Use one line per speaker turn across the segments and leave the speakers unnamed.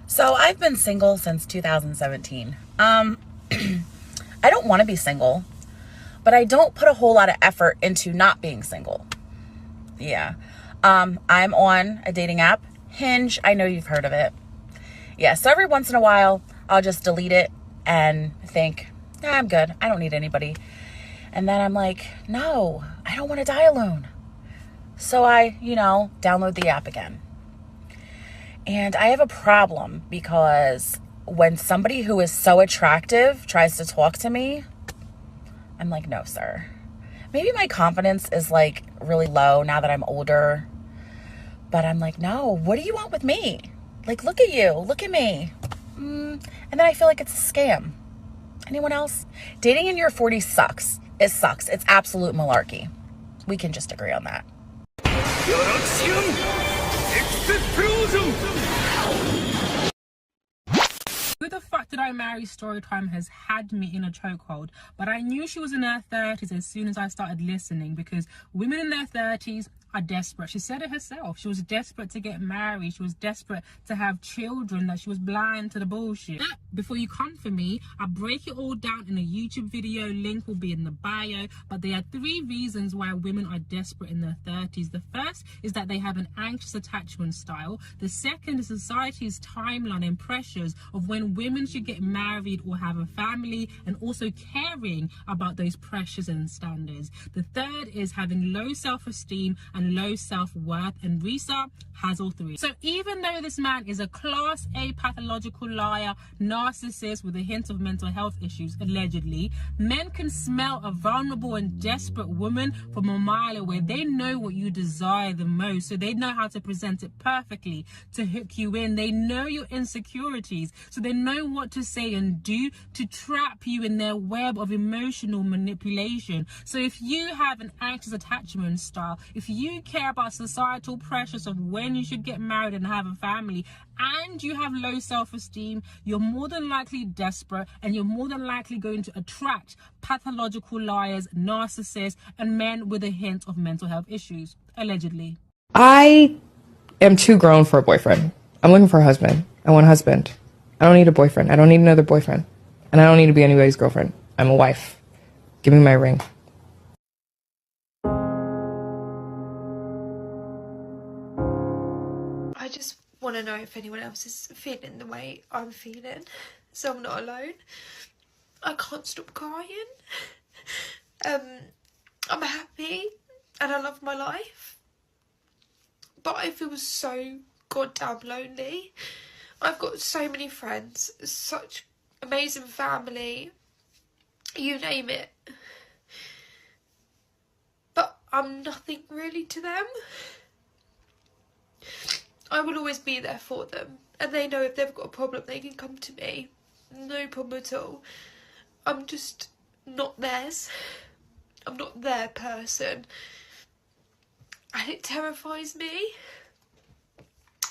So I've been single since 2017. I don't want to be single, but I don't put a whole lot of effort into not being single. Yeah. I'm on a dating app, Hinge. I know you've heard of it. Yeah, so every once in a while, I'll just delete it and think, I'm good. I don't need anybody. And then I'm like, no, I don't want to die alone. So I, download the app again. And I have a problem because when somebody who is so attractive tries to talk to me, I'm like, no, sir. Maybe my confidence is like really low now that I'm older. But I'm like, no, what do you want with me? Like, look at you, look at me. And then I feel like it's a scam. Anyone else? Dating in your 40s sucks. It sucks. It's absolute malarkey. We can just agree on that.
Who the fuck did I marry? Storytime has had me in a chokehold, but I knew she was in her 30s as soon as I started listening, because women in their 30s are desperate. She said it herself. She was desperate to get married. She was desperate to have children, that she was blind to the bullshit. Before you come for me, I'll break it all down in a YouTube video. Link will be in the bio. But there are 3 reasons why women are desperate in their 30s. The first is that they have an anxious attachment style. The second is society's timeline and pressures of when women should get married or have a family, and also caring about those pressures and standards. The third is having low self-esteem and low self-worth, and Risa has all 3. So even though this man is a class A pathological liar, narcissist with a hint of mental health issues, allegedly, men can smell a vulnerable and desperate woman from a mile away. They know what you desire the most, so they know how to present it perfectly to hook you in. They know your insecurities, so they know what to say and do to trap you in their web of emotional manipulation. So if you have an anxious attachment style, if you care about societal pressures of when you should get married and have a family, and you have low self-esteem, you're more than likely desperate, and you're more than likely going to attract pathological liars, narcissists, and men with a hint of mental health issues, allegedly.
I am too grown for a boyfriend. I'm looking for a husband. I want a husband. I don't need a boyfriend. I don't need another boyfriend. And I don't need to be anybody's girlfriend. I'm a wife. Give me my ring.
I just want to know if anyone else is feeling the way I'm feeling, so I'm not alone. I can't stop crying. I'm happy and I love my life, but I feel so goddamn lonely. I've got so many friends, such amazing family, you name it, but I'm nothing really to them. I will always be there for them, and they know if they've got a problem they can come to me, no problem at all. I'm just not theirs. I'm not their person, and it terrifies me.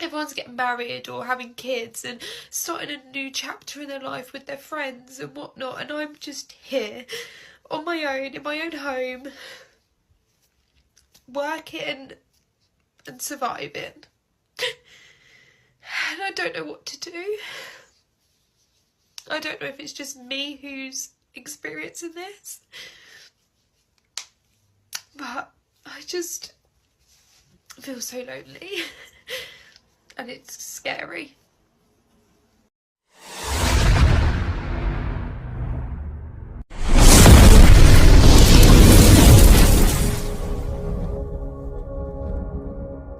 Everyone's getting married or having kids and starting a new chapter in their life with their friends and whatnot, and I'm just here on my own, in my own home, working and surviving. And I don't know what to do. I don't know if it's just me who's experiencing this, but I just feel so lonely and it's scary.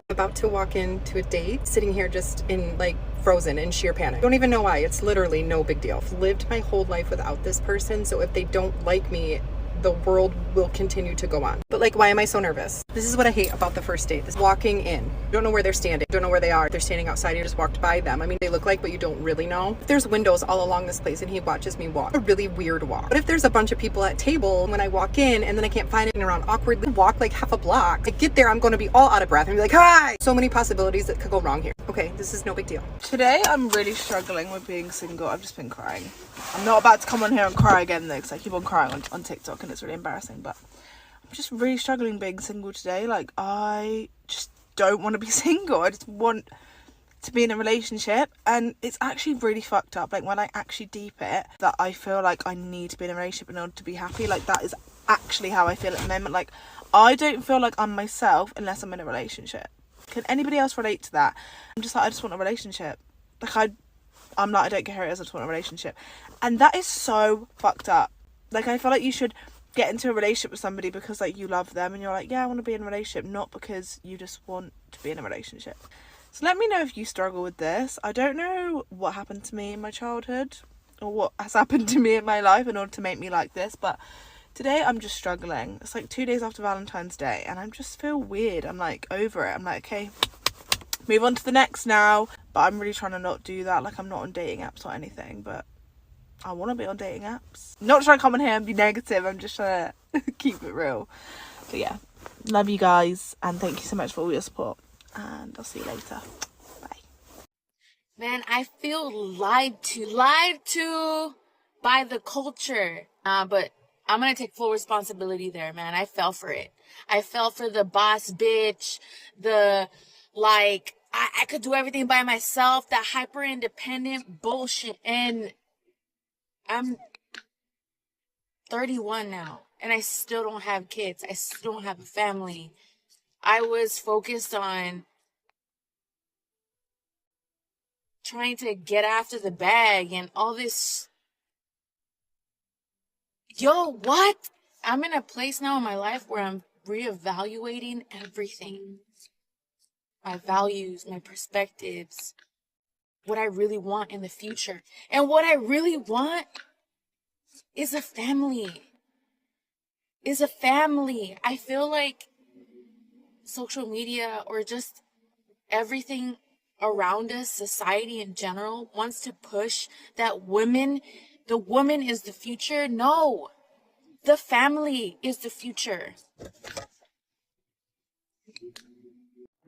About to walk into a date, sitting here just in like frozen in sheer panic. Don't even know why. It's literally no big deal. I've lived my whole life without this person, so if they don't like me, the world will continue to go on. But like, why am I so nervous? This is what I hate about the first date. This walking in. You don't know where they're standing. You don't know where they are. They're standing outside. You just walked by them. I mean, they look like, but you don't really know. If there's windows all along this place and he watches me walk, a really weird walk. But if there's a bunch of people at table, when I walk in and then I can't find it around awkwardly, walk like half a block. I get there, I'm going to be all out of breath and be like, hi! So many possibilities that could go wrong here. Okay, this is no big deal.
Today, I'm really struggling with being single. I've just been crying. I'm not about to come on here and cry again though, because I keep on crying on TikTok and it's really embarrassing, but I'm just really struggling being single today. Like, I just don't want to be single. I just want to be in a relationship, and it's actually really fucked up. Like, when I actually deep it, that I feel like I need to be in a relationship in order to be happy. Like, that is actually how I feel at the moment. Like, I don't feel like I'm myself unless I'm in a relationship. Can anybody else relate to that? I'm just like, I just want a relationship. Like, I'm like, I don't care who it is, I just want a relationship. And that is so fucked up. Like, I feel like you should get into a relationship with somebody because, like, you love them and you're like, yeah, I want to be in a relationship, not because you just want to be in a relationship. So let me know if you struggle with this. I don't know what happened to me in my childhood or what has happened to me in my life in order to make me like this, but today I'm just struggling. It's like 2 days after Valentine's Day and I just feel weird. I'm like over it. I'm like, okay, move on to the next now. But I'm really trying to not do that. Like, I'm not on dating apps or anything, but I want to be on dating apps. Not trying to come on here and be negative. I'm just trying to keep it real. But yeah, love you guys and thank you so much for all your support. And I'll see you later. Bye.
Man, I feel lied to by the culture. But I'm gonna take full responsibility there, man. I fell for it. I fell for the boss bitch, the, like, I could do everything by myself, that hyper independent bullshit. And I'm 31 now, and I still don't have kids. I still don't have a family. I was focused on trying to get after the bag and all this. Yo, what? I'm in a place now in my life where I'm reevaluating everything. My values, my perspectives, what I really want in the future. And what I really want is a family. I feel like social media or just everything around us, society in general, wants to push that the woman is the future. No, the family is the future.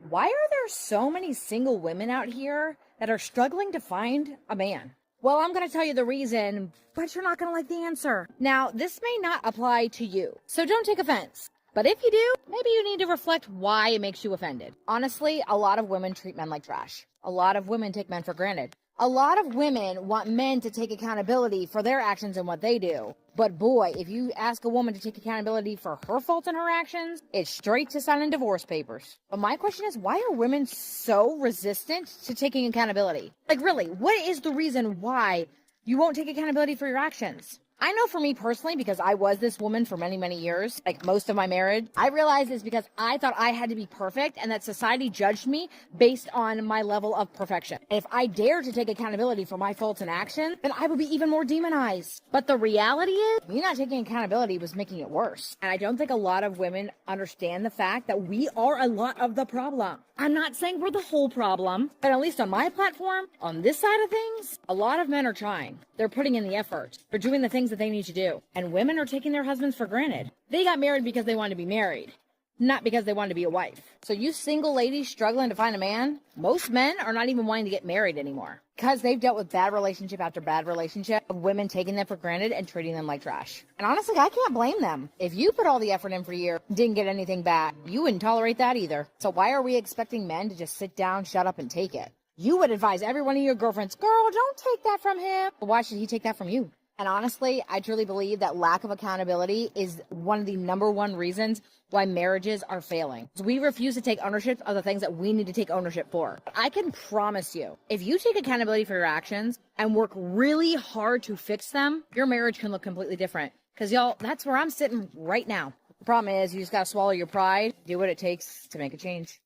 Why are there so many single women out here that are struggling to find a man? Well, I'm going to tell you the reason, but you're not going to like the answer. Now, this may not apply to you, so don't take offense. But if you do, maybe you need to reflect why it makes you offended. Honestly, a lot of women treat men like trash. A lot of women take men for granted. A lot of women want men to take accountability for their actions and what they do. But boy, if you ask a woman to take accountability for her faults and her actions, it's straight to signing divorce papers. But my question is, why are women so resistant to taking accountability? Like, really, what is the reason why you won't take accountability for your actions? I know for me personally, because I was this woman for many, many years, like most of my marriage, I realized it's because I thought I had to be perfect and that society judged me based on my level of perfection. And if I dared to take accountability for my faults and actions, then I would be even more demonized. But the reality is, me not taking accountability was making it worse. And I don't think a lot of women understand the fact that we are a lot of the problem. I'm not saying we're the whole problem, but at least on my platform, on this side of things, a lot of men are trying. They're putting in the effort. They're doing the things that they need to do. And women are taking their husbands for granted. They got married because they wanted to be married, not because they wanted to be a wife. So you single ladies struggling to find a man, most men are not even wanting to get married anymore because they've dealt with bad relationship after bad relationship of women taking them for granted and treating them like trash. And honestly, I can't blame them. If you put all the effort in for a year, didn't get anything back, you wouldn't tolerate that either. So why are we expecting men to just sit down, shut up, and take it? You would advise every one of your girlfriends, girl, don't take that from him. But why should he take that from you? And honestly, I truly believe that lack of accountability is one of the number one reasons why marriages are failing. We refuse to take ownership of the things that we need to take ownership for. I can promise you, if you take accountability for your actions and work really hard to fix them, your marriage can look completely different. Because y'all, that's where I'm sitting right now. The problem is you just got to swallow your pride, do what it takes to make a change.